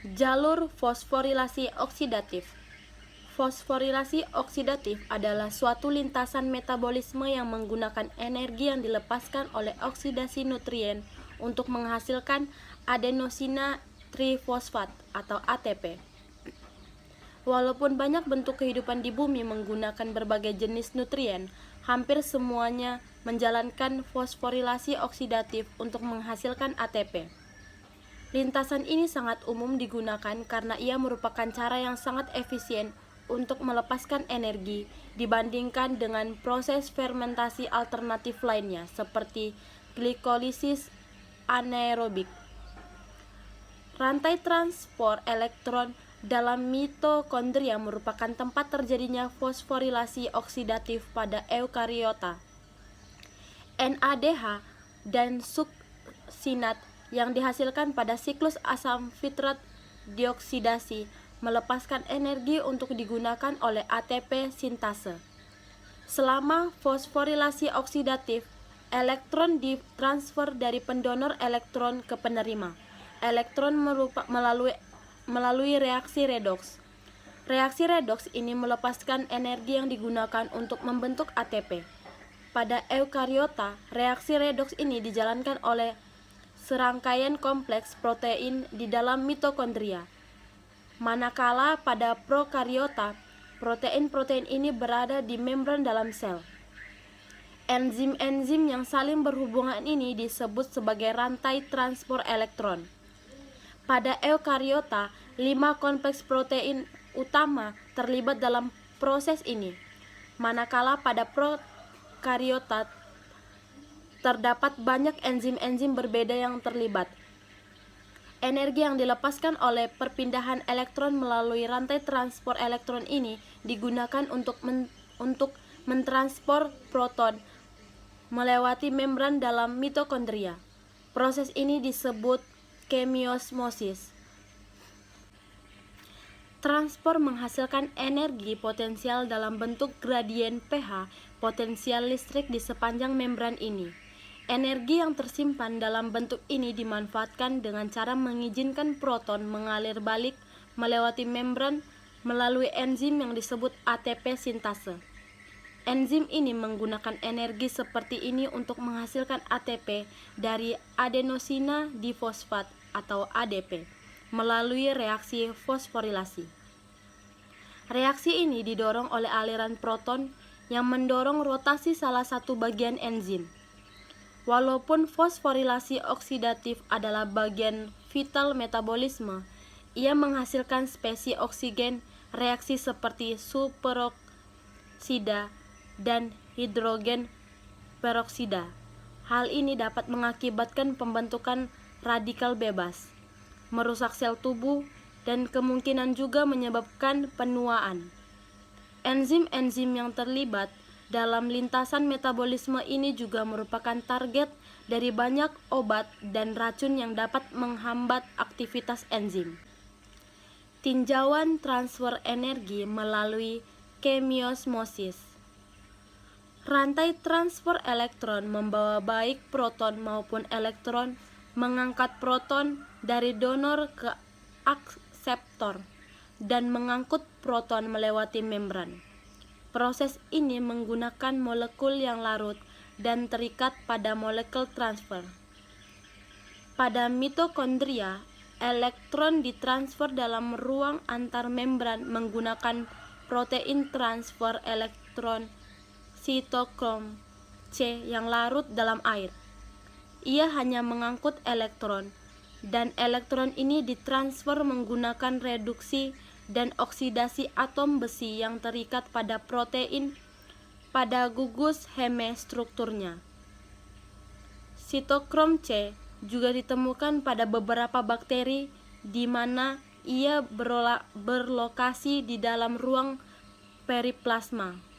Jalur fosforilasi oksidatif. Fosforilasi oksidatif adalah suatu lintasan metabolisme yang menggunakan energi yang dilepaskan oleh oksidasi nutrien untuk menghasilkan adenosina trifosfat atau ATP. Walaupun banyak bentuk kehidupan di bumi menggunakan berbagai jenis nutrien, hampir semuanya menjalankan fosforilasi oksidatif untuk menghasilkan ATP. Lintasan ini sangat umum digunakan karena ia merupakan cara yang sangat efisien untuk melepaskan energi dibandingkan dengan proses fermentasi alternatif lainnya seperti glikolisis anaerobik. Rantai transport elektron dalam mitokondria merupakan tempat terjadinya fosforilasi oksidatif pada eukariota. NADH dan suksinat yang dihasilkan pada siklus asam fitrat dioksidasi melepaskan energi untuk digunakan oleh ATP sintase. Selama fosforilasi oksidatif, elektron ditransfer dari pendonor elektron ke penerima. Elektron melalui reaksi redoks. Reaksi redoks ini melepaskan energi yang digunakan untuk membentuk ATP. Pada eukariota, reaksi redoks ini dijalankan oleh serangkaian kompleks protein di dalam mitokondria. Manakala pada prokariota, protein-protein ini berada di membran dalam sel. Enzim-enzim yang saling berhubungan ini disebut sebagai rantai transport elektron. Pada eukariota, 5 kompleks protein utama terlibat dalam proses ini. Manakala pada prokariota terdapat banyak enzim-enzim berbeda yang terlibat. Energi yang dilepaskan oleh perpindahan elektron melalui rantai transport elektron ini digunakan untuk mentransport proton melewati membran dalam mitokondria. Proses ini disebut kemiosmosis. Transport menghasilkan energi potensial dalam bentuk gradien pH potensial listrik di sepanjang membran ini. Energi yang tersimpan dalam bentuk ini dimanfaatkan dengan cara mengizinkan proton mengalir balik melewati membran melalui enzim yang disebut ATP sintase. Enzim ini menggunakan energi seperti ini untuk menghasilkan ATP dari adenosina difosfat atau ADP melalui reaksi fosforilasi. Reaksi ini didorong oleh aliran proton yang mendorong rotasi salah satu bagian enzim. Walaupun fosforilasi oksidatif adalah bagian vital metabolisme, ia menghasilkan spesies oksigen reaksi seperti superoksida dan hidrogen peroksida. Hal ini dapat mengakibatkan pembentukan radikal bebas, merusak sel tubuh, dan kemungkinan juga menyebabkan penuaan. Enzim-enzim yang terlibat dalam lintasan metabolisme ini juga merupakan target dari banyak obat dan racun yang dapat menghambat aktivitas enzim. Tinjauan transfer energi melalui kemiosmosis. Rantai transfer elektron membawa baik proton maupun elektron mengangkat proton dari donor ke akseptor dan mengangkut proton melewati membran. Proses ini menggunakan molekul yang larut dan terikat pada molekul transfer. Pada mitokondria, elektron ditransfer dalam ruang antar membran menggunakan protein transfer elektron sitokrom C yang larut dalam air. Ia hanya mengangkut elektron, dan elektron ini ditransfer menggunakan reduksi dan oksidasi atom besi yang terikat pada protein pada gugus heme strukturnya. Sitokrom C juga ditemukan pada beberapa bakteri di mana ia berlokasi di dalam ruang periplasma.